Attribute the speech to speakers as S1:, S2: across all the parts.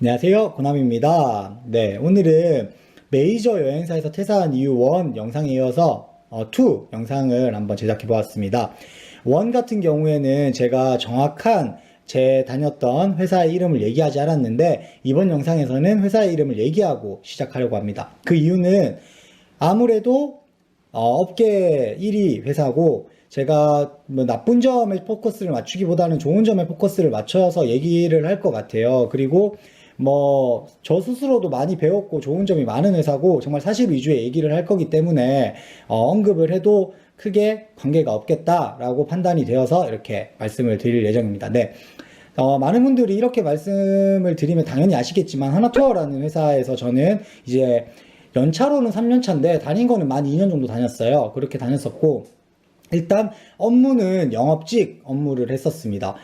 S1: 안녕하세요, 고남입니다. 네, 오늘은 메이저 여행사에서 퇴사한 이유 1 영상에 이어서 2 영상을 한번 제작해 보았습니다. 1 같은 경우에는 제가 정확한 제 다녔던 회사의 이름을 얘기하지 않았는데, 이번 영상에서는 회사의 이름을 얘기하고 시작하려고 합니다. 그 이유는 아무래도 업계 1위 회사고, 제가 뭐 나쁜 점에 포커스를 맞추기보다는 좋은 점에 포커스를 맞춰서 얘기를 할 것 같아요. 그리고 뭐 저 스스로도 많이 배웠고 좋은 점이 많은 회사고, 정말 사실 위주의 얘기를 할 거기 때문에 언급을 해도 크게 관계가 없겠다라고 판단이 되어서 이렇게 말씀을 드릴 예정입니다. 네. 많은 분들이 이렇게 말씀을 드리면 당연히 아시겠지만, 하나투어라는 회사에서 저는 이제 연차로는 3년 차인데 다닌 거는 만 2년 정도 다녔어요. 그렇게 다녔었고, 일단 업무는 영업직 업무를 했었습니다.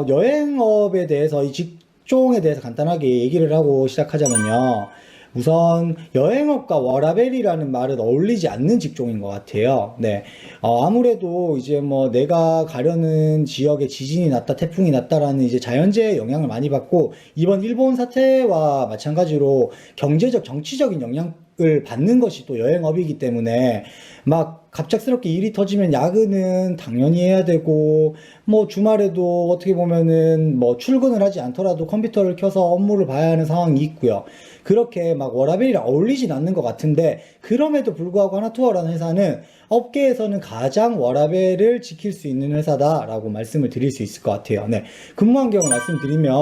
S1: 여행업에 대해서, 이 직종에 대해서 간단하게 얘기를 하고 시작하자면요. 우선 여행업과 워라밸이라는 말은 어울리지 않는 직종인 것 같아요. 네. 아무래도 이제 뭐 내가 가려는 지역에 지진이 났다, 태풍이 났다라는 이제 자연재해 영향을 많이 받고, 이번 일본 사태와 마찬가지로 경제적, 정치적인 영향을 받는 것이 또 여행업이기 때문에, 막 갑작스럽게 일이 터지면 야근은 당연히 해야 되고, 뭐 주말에도 어떻게 보면은 뭐 출근을 하지 않더라도 컴퓨터를 켜서 업무를 봐야 하는 상황이 있고요. 그렇게 막 워라밸이랑 어울리진 않는 것 같은데, 그럼에도 불구하고 하나투어라는 회사는 업계에서는 가장 워라밸을 지킬 수 있는 회사다라고 말씀을 드릴 수 있을 것 같아요. 네. 근무 환경을 말씀드리면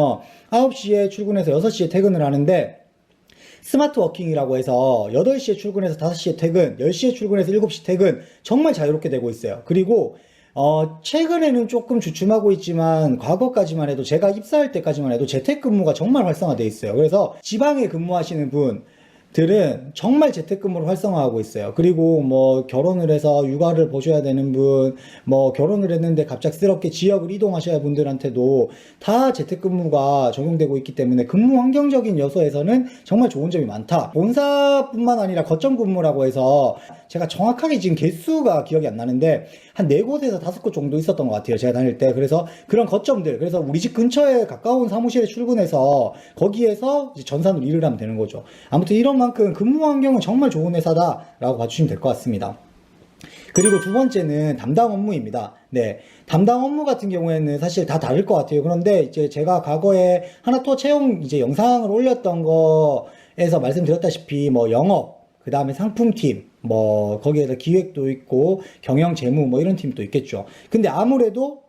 S1: 9시에 출근해서 6시에 퇴근을 하는데, 스마트 워킹이라고 해서 8시에 출근해서 5시에 퇴근, 10시에 출근해서 7시 퇴근, 정말 자유롭게 되고 있어요. 그리고 최근에는 조금 주춤하고 있지만, 과거까지만 해도, 제가 입사할 때까지만 해도 재택근무가 정말 활성화되어 있어요. 그래서 지방에 근무하시는 분들은 정말 재택근무를 활성화하고 있어요. 그리고 뭐 결혼을 해서 육아를 보셔야 되는 분, 뭐 결혼을 했는데 갑작스럽게 지역을 이동하셔야 할 분들한테도 다 재택근무가 적용되고 있기 때문에 근무 환경적인 요소에서는 정말 좋은 점이 많다. 본사뿐만 아니라 거점 근무라고 해서, 제가 정확하게 지금 개수가 기억이 안 나는데 한 4곳에서 5곳 정도 있었던 것 같아요, 제가 다닐 때. 그래서 그런 거점들, 그래서 우리 집 근처에 가까운 사무실에 출근해서 거기에서 이제 전산으로 일을 하면 되는 거죠. 아무튼 이런 만큼 근무 환경은 정말 좋은 회사다라고 봐주시면 될 것 같습니다. 그리고 두 번째는 담당 업무입니다. 네. 담당 업무 같은 경우에는 사실 다 다를 것 같아요. 그런데 이제 제가 과거에 하나투어 채용 이제 영상을 올렸던 거에서 말씀드렸다시피, 뭐 영업, 그 다음에 상품팀, 뭐 거기에서 기획도 있고 경영 재무 뭐 이런 팀도 있겠죠. 근데 아무래도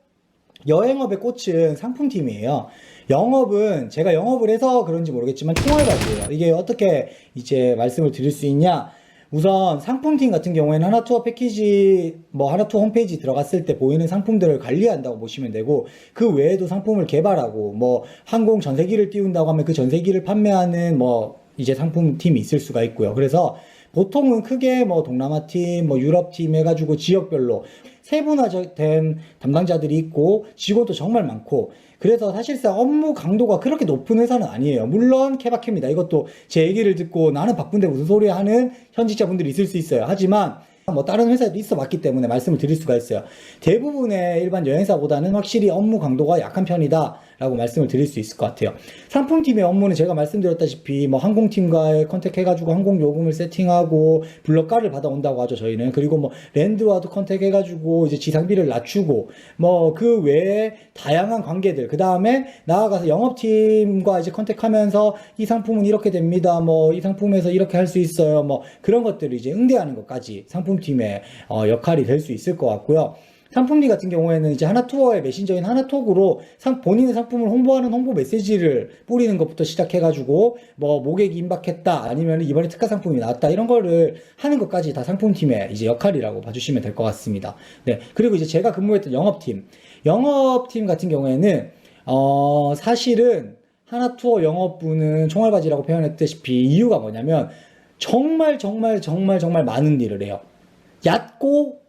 S1: 여행업의 꽃은 상품팀이에요. 영업은 제가 영업을 해서 그런지 모르겠지만 총알바지예요. 이게 어떻게 이제 말씀을 드릴 수 있냐? 우선 상품팀 같은 경우에는 하나투어 패키지, 뭐 하나투어 홈페이지 들어갔을 때 보이는 상품들을 관리한다고 보시면 되고, 그 외에도 상품을 개발하고, 뭐 항공 전세기를 띄운다고 하면 그 전세기를 판매하는 뭐 이제 상품팀이 있을 수가 있고요. 그래서 보통은 크게 뭐 동남아팀, 뭐 유럽팀 해가지고 지역별로 세분화된 담당자들이 있고, 직원도 정말 많고, 그래서 사실상 업무 강도가 그렇게 높은 회사는 아니에요. 물론 케바케입니다. 이것도 제 얘기를 듣고 나는 바쁜데 무슨 소리 하는 현직자분들이 있을 수 있어요. 하지만 뭐 다른 회사에도 있어 봤기 때문에 말씀을 드릴 수가 있어요. 대부분의 일반 여행사보다는 확실히 업무 강도가 약한 편이다 라고 말씀을 드릴 수 있을 것 같아요. 상품팀의 업무는 제가 말씀드렸다시피, 뭐 항공팀과의 컨택해가지고 항공 요금을 세팅하고 블럭가를 받아온다고 하죠, 저희는. 그리고 뭐 랜드와도 컨택해가지고 이제 지상비를 낮추고, 뭐 그 외에 다양한 관계들, 그 다음에 나아가서 영업팀과 이제 컨택하면서 이 상품은 이렇게 됩니다, 뭐 이 상품에서 이렇게 할 수 있어요, 뭐 그런 것들을 이제 응대하는 것까지 상품팀의 역할이 될 수 있을 것 같고요. 상품팀 같은 경우에는 이제 하나투어의 메신저인 하나톡으로 본인의 상품을 홍보하는 홍보 메시지를 뿌리는 것부터 시작해가지고, 뭐 모객이 임박했다, 아니면 이번에 특가 상품이 나왔다, 이런 거를 하는 것까지 다 상품팀의 이제 역할이라고 봐주시면 될 것 같습니다. 네. 그리고 이제 제가 근무했던 영업팀 같은 경우에는 사실은 하나투어 영업부는 총알바지라고 표현했다시피 이유가 뭐냐면, 정말 많은 일을 해요. 얕고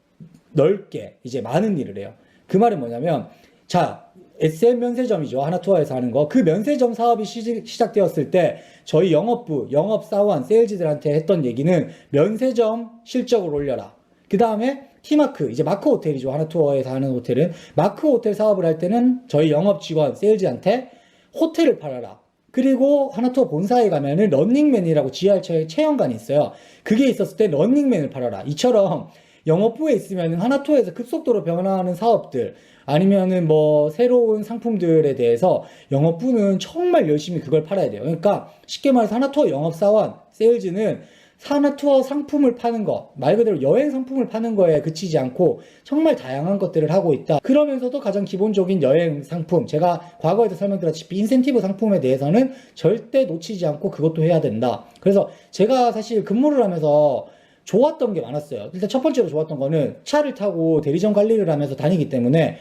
S1: 넓게 이제 많은 일을 해요. 그 말은 뭐냐면, 자, SM 면세점이죠. 하나투어에서 하는 거. 그 면세점 사업이 시작되었을 때 저희 영업부, 영업사원, 세일즈들한테 했던 얘기는 면세점 실적을 올려라. 그 다음에 티마크, 이제 마크 호텔이죠. 하나투어에서 하는 호텔은. 마크 호텔 사업을 할 때는 저희 영업 직원, 세일즈한테 호텔을 팔아라. 그리고 하나투어 본사에 가면은 런닝맨이라고 지하철 체험관이 있어요. 그게 있었을 때 런닝맨을 팔아라. 이처럼 영업부에 있으면 하나투어에서 급속도로 변화하는 사업들 아니면은 뭐 새로운 상품들에 대해서 영업부는 정말 열심히 그걸 팔아야 돼요. 그러니까 쉽게 말해서 하나투어 영업사원, 세일즈는 하나투어 상품을 파는 거, 말 그대로 여행 상품을 파는 거에 그치지 않고 정말 다양한 것들을 하고 있다. 그러면서도 가장 기본적인 여행 상품, 제가 과거에도 설명드렸다시피 인센티브 상품에 대해서는 절대 놓치지 않고 그것도 해야 된다. 그래서 제가 사실 근무를 하면서 좋았던 게 많았어요. 일단 첫 번째로 좋았던 거는 차를 타고 대리점 관리를 하면서 다니기 때문에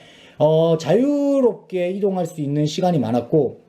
S1: 자유롭게 이동할 수 있는 시간이 많았고,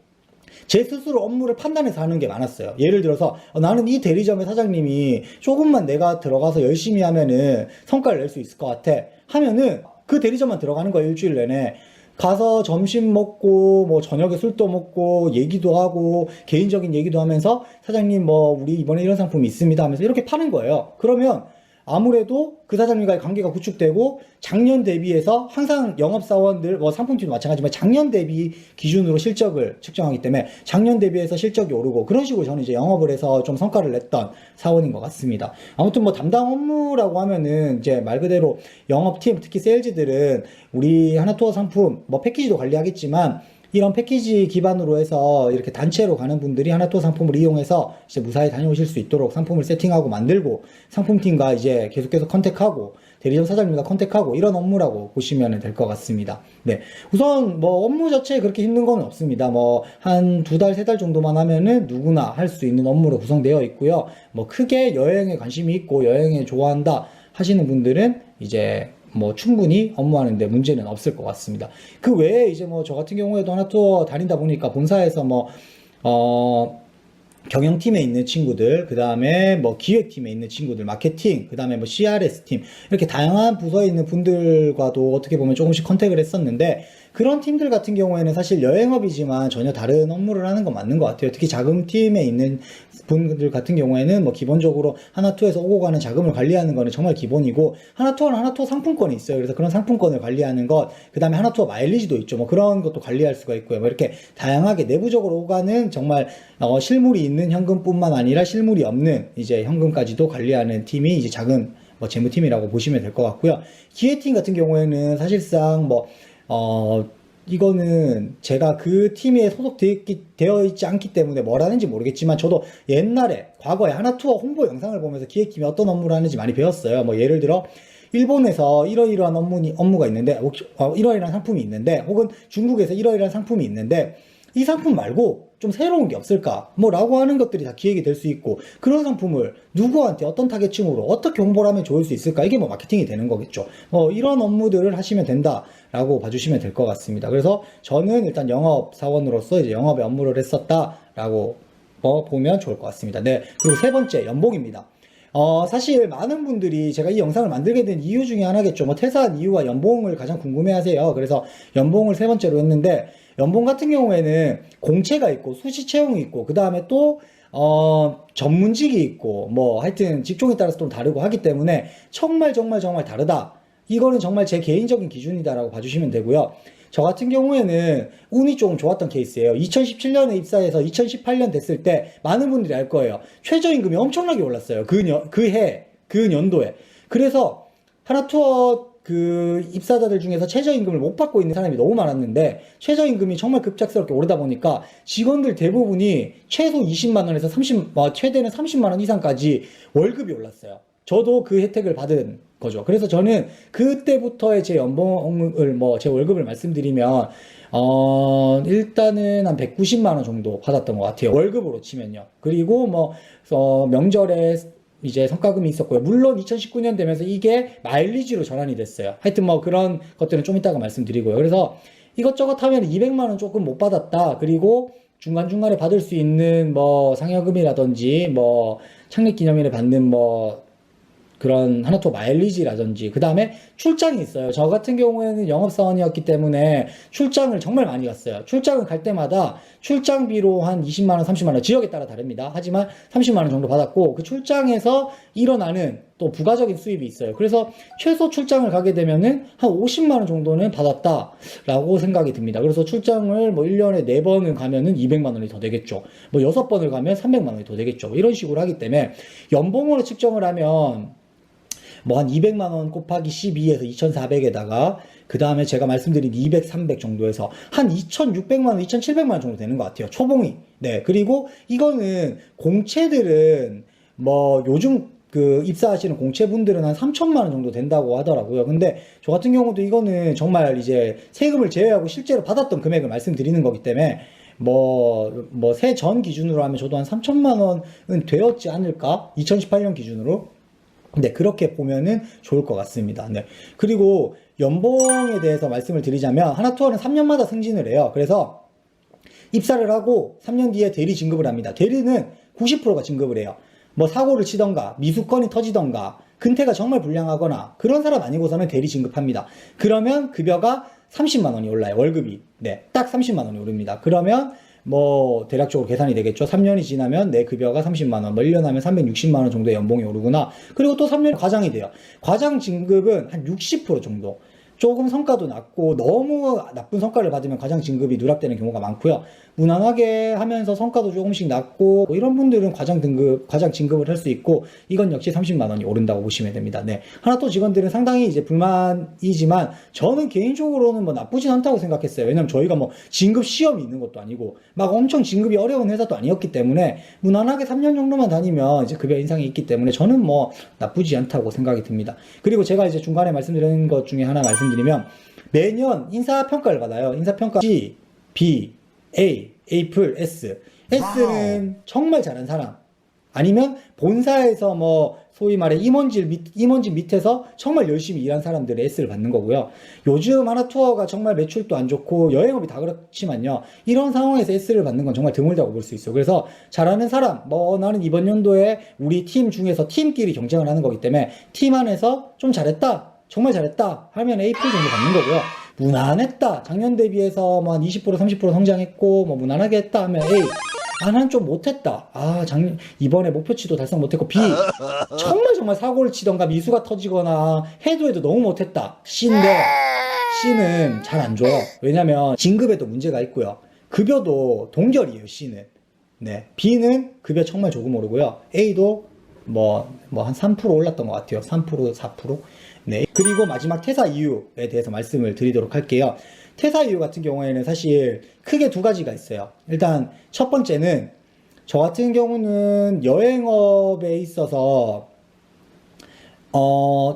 S1: 제 스스로 업무를 판단해서 하는 게 많았어요. 예를 들어서 나는 이 대리점의 사장님이 조금만 내가 들어가서 열심히 하면은 성과를 낼 수 있을 것 같아 하면은 그 대리점만 들어가는 거예요. 일주일 내내 가서 점심 먹고 뭐 저녁에 술도 먹고 얘기도 하고 개인적인 얘기도 하면서 사장님 뭐 우리 이번에 이런 상품이 있습니다 하면서 이렇게 파는 거예요. 그러면 아무래도 그 사장님과의 관계가 구축되고 작년 대비해서 항상 영업사원들 뭐 상품팀도 마찬가지지만 작년 대비 기준으로 실적을 측정하기 때문에 작년 대비해서 실적이 오르고 그런 식으로 저는 이제 영업을 해서 좀 성과를 냈던 사원인 것 같습니다. 아무튼 뭐 담당 업무라고 하면은 이제 말 그대로 영업팀 특히 세일즈들은 우리 하나투어 상품 뭐 패키지도 관리하겠지만 이런 패키지 기반으로 해서 이렇게 단체로 가는 분들이 하나투어 상품을 이용해서 이제 무사히 다녀오실 수 있도록 상품을 세팅하고 만들고 상품팀과 이제 계속해서 컨택하고 대리점 사장님과 컨택하고 이런 업무라고 보시면 될 것 같습니다. 네. 우선 뭐 업무 자체에 그렇게 힘든 건 없습니다. 뭐 한 2달, 3달 정도만 하면은 누구나 할 수 있는 업무로 구성되어 있고요. 뭐 크게 여행에 관심이 있고 여행에 좋아한다 하시는 분들은 이제 뭐 충분히 업무하는데 문제는 없을 것 같습니다. 그 외에 이제 뭐 저 같은 경우에도 하나투어 다니다 보니까 본사에서 뭐 경영팀에 있는 친구들, 그 다음에 뭐 기획팀에 있는 친구들, 마케팅, 그 다음에 뭐 CRS 팀, 이렇게 다양한 부서에 있는 분들과도 어떻게 보면 조금씩 컨택을 했었는데, 그런 팀들 같은 경우에는 사실 여행업이지만 전혀 다른 업무를 하는 건 맞는 것 같아요. 특히 자금팀에 있는 분들 같은 경우에는 뭐 기본적으로 하나투어에서 오고 가는 자금을 관리하는 거는 정말 기본이고, 하나투어는 하나투어 상품권이 있어요. 그래서 그런 상품권을 관리하는 것, 그 다음에 하나투어 마일리지도 있죠. 뭐 그런 것도 관리할 수가 있고요. 뭐 이렇게 다양하게 내부적으로 오가는 정말 실물이 있는 현금뿐만 아니라 실물이 없는 이제 현금까지도 관리하는 팀이 이제 작은 뭐 재무팀이라고 보시면 될 것 같고요. 기획팀 같은 경우에는 사실상 이거는 제가 그 팀에 소속되어 있지 않기 때문에 뭘 하는지 모르겠지만 저도 옛날에 과거에 하나투어 홍보 영상을 보면서 기획팀이 어떤 업무를 하는지 많이 배웠어요. 뭐 예를 들어 일본에서 이러이러한 업무가 있는데 이러이러한 상품이 있는데 혹은 중국에서 이러이러한 상품이 있는데 이 상품 말고 좀 새로운 게 없을까? 뭐 라고 하는 것들이 다 기획이 될 수 있고 그런 상품을 누구한테 어떤 타겟층으로 어떻게 홍보를 하면 좋을 수 있을까? 이게 뭐 마케팅이 되는 거겠죠. 이런 업무들을 하시면 된다라고 봐주시면 될 것 같습니다. 그래서 저는 일단 영업사원으로서 이제 영업의 업무를 했었다라고 보면 좋을 것 같습니다. 네. 그리고 세 번째, 연봉입니다. 사실 많은 분들이 제가 이 영상을 만들게 된 이유 중에 하나겠죠. 뭐 퇴사한 이유와 연봉을 가장 궁금해 하세요. 그래서 연봉을 세 번째로 했는데 연봉 같은 경우에는 공채가 있고 수시 채용이 있고 그 다음에 또 전문직이 있고 뭐 하여튼 직종에 따라서 좀 다르고 하기 때문에 정말 다르다. 이거는 정말 제 개인적인 기준이다라고 봐주시면 되고요. 저 같은 경우에는 운이 조금 좋았던 케이스예요. 2017년에 입사해서 2018년 됐을 때 많은 분들이 알 거예요. 최저임금이 엄청나게 올랐어요. 그 연도에. 그래서 하나투어 입사자들 중에서 최저임금을 못 받고 있는 사람이 너무 많았는데 최저임금이 정말 급작스럽게 오르다 보니까 직원들 대부분이 최소 20만원에서 최대는 30만원 이상까지 월급이 올랐어요. 저도 그 혜택을 받은 거죠. 그래서 저는 그때부터의 제 연봉을 제 월급을 말씀드리면 일단은 한 190만원 정도 받았던 것 같아요. 월급으로 치면요. 그리고 명절에 이제 성과금이 있었고요. 물론 2019년 되면서 이게 마일리지로 전환이 됐어요. 하여튼 그런 것들은 좀 이따가 말씀드리고요. 그래서 이것저것 하면 200만원 조금 못 받았다. 그리고 중간중간에 받을 수 있는 상여금이라든지 창립기념일에 받는 그런 하나투어 마일리지라든지 그 다음에 출장이 있어요. 저 같은 경우에는 영업사원이었기 때문에 출장을 정말 많이 갔어요. 출장을 갈 때마다 출장비로 한 20만원, 30만원 지역에 따라 다릅니다. 하지만 30만원 정도 받았고 그 출장에서 일어나는 또 부가적인 수입이 있어요. 그래서 최소 출장을 가게 되면은 한 50만 원 정도는 받았다라고 생각이 듭니다. 그래서 출장을 뭐 1년에 4번을 가면은 200만 원이 더 되겠죠. 뭐 6번을 가면 300만 원이 더 되겠죠. 이런 식으로 하기 때문에 연봉으로 측정을 하면 뭐 한 200만 원 곱하기 12에서 2,400에다가 그 다음에 제가 말씀드린 200, 300 정도에서 한 2,600만 원, 2,700만 원 정도 되는 것 같아요. 초봉이. 네. 그리고 이거는 공채들은 뭐 요즘 그 입사하시는 공채분들은 한 3천만 원 정도 된다고 하더라고요. 근데 저 같은 경우도 이거는 정말 이제 세금을 제외하고 실제로 받았던 금액을 말씀드리는 거기 때문에 새 전 기준으로 하면 저도 한 3천만 원은 되었지 않을까? 2018년 기준으로. 네, 그렇게 보면은 좋을 것 같습니다. 네. 그리고 연봉에 대해서 말씀을 드리자면 하나투어는 3년마다 승진을 해요. 그래서 입사를 하고 3년 뒤에 대리 진급을 합니다. 대리는 90%가 진급을 해요. 뭐 사고를 치던가 미수건이 터지던가 근태가 정말 불량하거나 그런 사람 아니고서는 대리 진급합니다. 그러면 급여가 30만 원이 올라요. 월급이. 네, 딱 30만 원이 오릅니다. 그러면 뭐 대략적으로 계산이 되겠죠. 3년이 지나면 내 급여가 30만 원, 뭐 1년 하면 360만 원 정도의 연봉이 오르구나. 그리고 또 3년 과장이 돼요. 과장 진급은 한 60% 정도. 조금 성과도 낮고 너무 나쁜 성과를 받으면 과장 진급이 누락되는 경우가 많고요. 무난하게 하면서 성과도 조금씩 낮고 뭐 이런 분들은 과장 진급을 할 수 있고 이건 역시 30만 원이 오른다고 보시면 됩니다. 네. 하나또 직원들은 상당히 이제 불만이지만 저는 개인적으로는 뭐 나쁘진 않다고 생각했어요. 왜냐면 저희가 뭐 진급 시험이 있는 것도 아니고 막 엄청 진급이 어려운 회사도 아니었기 때문에 무난하게 3년 정도만 다니면 이제 급여 인상이 있기 때문에 저는 뭐 나쁘지 않다고 생각이 듭니다. 그리고 제가 이제 중간에 말씀드린 것 중에 하나 말씀드리면 매년 인사평가를 받아요. 인사평가 C, B, A, A+, S. S는 정말 잘한 사람. 아니면 본사에서 뭐 소위 말해 임원진 밑에서 정말 열심히 일한 사람들의 S를 받는 거고요. 요즘 하나투어가 정말 매출도 안 좋고 여행업이 다 그렇지만요. 이런 상황에서 S를 받는 건 정말 드물다고 볼 수 있어요. 그래서 잘하는 사람, 뭐 나는 이번 연도에 우리 팀 중에서 팀끼리 경쟁을 하는 거기 때문에 팀 안에서 좀 잘했다. 정말 잘했다 하면 A+ 정도 받는 거고요. 무난했다. 작년 대비해서 뭐 한 20%, 30% 성장했고 뭐 무난하게 했다 하면 A. 난 좀 못했다. 이번에 목표치도 달성 못했고 B. 정말 사고를 치던가 미수가 터지거나 해도 너무 못했다. C인데 C는 잘 안 줘요. 왜냐면 진급에도 문제가 있고요. 급여도 동결이에요. C는. 네. B는 급여 정말 조금 오르고요. A도 뭐 한 3% 올랐던 것 같아요. 3%, 4%. 네. 그리고 마지막 퇴사 이유에 대해서 말씀을 드리도록 할게요. 퇴사 이유 같은 경우에는 사실 크게 두 가지가 있어요. 일단 첫 번째는 저 같은 경우는 여행업에 있어서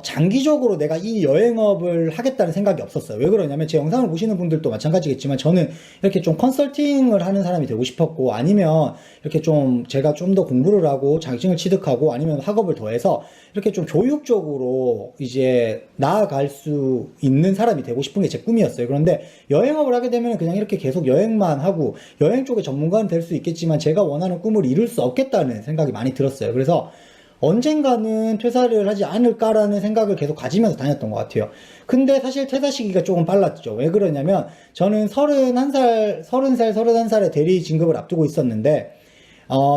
S1: 장기적으로 내가 이 여행업을 하겠다는 생각이 없었어요. 왜 그러냐면 제 영상을 보시는 분들도 마찬가지겠지만 저는 이렇게 좀 컨설팅을 하는 사람이 되고 싶었고 아니면 이렇게 좀 제가 좀 더 공부를 하고 자격증을 취득하고 아니면 학업을 더해서 이렇게 좀 교육적으로 이제 나아갈 수 있는 사람이 되고 싶은 게 제 꿈이었어요. 그런데 여행업을 하게 되면 그냥 이렇게 계속 여행만 하고 여행 쪽의 전문가는 될 수 있겠지만 제가 원하는 꿈을 이룰 수 없겠다는 생각이 많이 들었어요. 그래서 언젠가는 퇴사를 하지 않을까라는 생각을 계속 가지면서 다녔던 것 같아요. 근데 사실 퇴사 시기가 조금 빨랐죠. 왜 그러냐면 저는 30살, 31살에 대리 진급을 앞두고 있었는데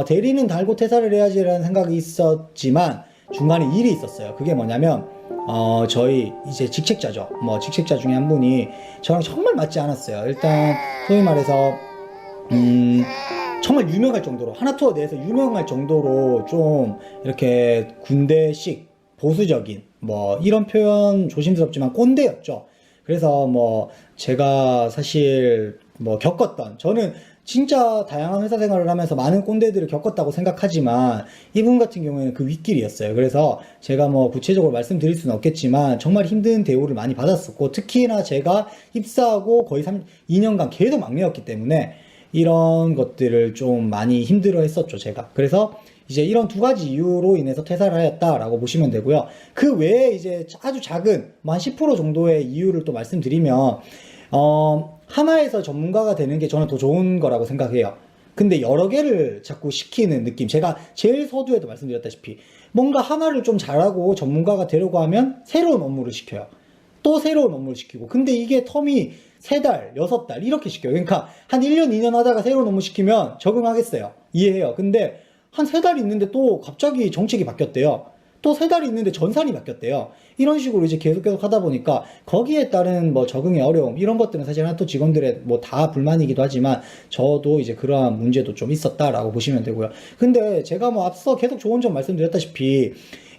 S1: 대리는 달고 퇴사를 해야지라는 생각이 있었지만 중간에 일이 있었어요. 그게 뭐냐면 저희 이제 직책자죠. 뭐 직책자 중에 한 분이 저랑 정말 맞지 않았어요. 일단 소위 말해서 정말 유명할 정도로 하나투어 내에서 유명할 정도로 좀 이렇게 군대식 보수적인 뭐 이런 표현 조심스럽지만 꼰대였죠. 그래서 뭐 제가 사실 뭐 겪었던 저는 진짜 다양한 회사 생활을 하면서 많은 꼰대들을 겪었다고 생각하지만 이분 같은 경우에는 그 윗길이었어요. 그래서 제가 뭐 구체적으로 말씀드릴 수는 없겠지만 정말 힘든 대우를 많이 받았었고 특히나 제가 입사하고 거의 2년간 계속 막내였기 때문에 이런 것들을 좀 많이 힘들어 했었죠, 제가. 그래서 이제 이런 두 가지 이유로 인해서 퇴사를 하였다라고 보시면 되고요. 그 외에 이제 아주 작은, 한 10% 정도의 이유를 또 말씀드리면, 하나에서 전문가가 되는 게 저는 더 좋은 거라고 생각해요. 근데 여러 개를 자꾸 시키는 느낌. 제가 제일 서두에도 말씀드렸다시피, 뭔가 하나를 좀 잘하고 전문가가 되려고 하면 새로운 업무를 시켜요. 또 새로운 업무를 시키고. 근데 이게 텀이 3달, 6달 이렇게 시켜요. 그러니까 한 1년, 2년 하다가 새로운 업무 시키면 적응하겠어요. 이해해요. 근데 한 3달 있는데 또 갑자기 정책이 바뀌었대요. 또 3달이 있는데 전산이 바뀌었대요. 이런 식으로 이제 계속 하다 보니까 거기에 따른 뭐 적응의 어려움 이런 것들은 사실 하나투 직원들의 뭐 다 불만이기도 하지만 저도 이제 그러한 문제도 좀 있었다라고 보시면 되고요. 근데 제가 뭐 앞서 계속 좋은 점 말씀드렸다시피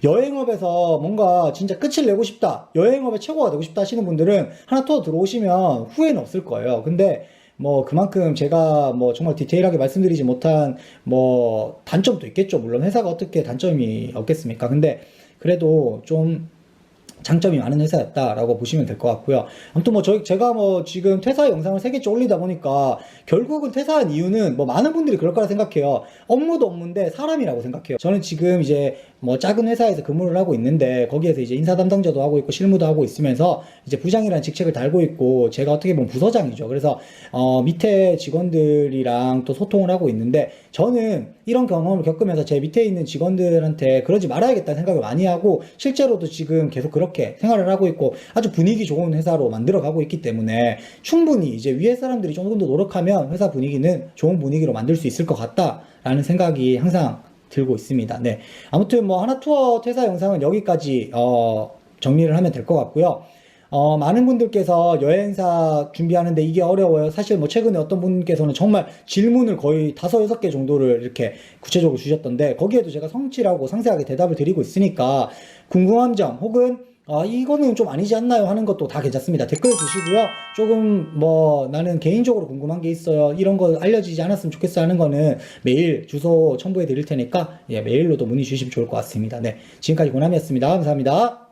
S1: 여행업에서 뭔가 진짜 끝을 내고 싶다, 여행업의 최고가 되고 싶다 하시는 분들은 하나투어 들어오시면 후회는 없을 거예요. 근데 뭐 그만큼 제가 뭐 정말 디테일하게 말씀드리지 못한 뭐 단점도 있겠죠. 물론 회사가 어떻게 단점이 없겠습니까? 근데 그래도 좀 장점이 많은 회사였다라고 보시면 될 것 같고요. 아무튼 뭐 제가 뭐 지금 퇴사 영상을 3개째 올리다 보니까 결국은 퇴사한 이유는 뭐 많은 분들이 그럴 거라 생각해요. 업무도 업무인데 사람이라고 생각해요. 저는 지금 이제 뭐 작은 회사에서 근무를 하고 있는데 거기에서 이제 인사 담당자도 하고 있고 실무도 하고 있으면서 이제 부장이라는 직책을 달고 있고 제가 어떻게 보면 부서장이죠. 그래서 밑에 직원들이랑 또 소통을 하고 있는데 저는 이런 경험을 겪으면서 제 밑에 있는 직원들한테 그러지 말아야겠다는 생각을 많이 하고 실제로도 지금 계속 그렇게 생활을 하고 있고 아주 분위기 좋은 회사로 만들어 가고 있기 때문에 충분히 이제 위에 사람들이 조금 더 노력하면 회사 분위기는 좋은 분위기로 만들 수 있을 것 같다라는 생각이 항상 들고 있습니다. 네. 아무튼 뭐 하나투어 퇴사 영상은 여기까지 정리를 하면 될 것 같고요. 많은 분들께서 여행사 준비하는데 이게 어려워요. 사실 뭐 최근에 어떤 분께서는 정말 질문을 거의 5, 6개 정도를 이렇게 구체적으로 주셨던데 거기에도 제가 성실하고 상세하게 대답을 드리고 있으니까 궁금한 점 혹은 이거는 좀 아니지 않나요? 하는 것도 다 괜찮습니다. 댓글 주시고요. 조금 뭐 나는 개인적으로 궁금한 게 있어요. 이런 거 알려지지 않았으면 좋겠어 하는 거는 메일 주소 첨부해 드릴 테니까 예, 메일로도 문의 주시면 좋을 것 같습니다. 네. 지금까지 고남이었습니다. 감사합니다.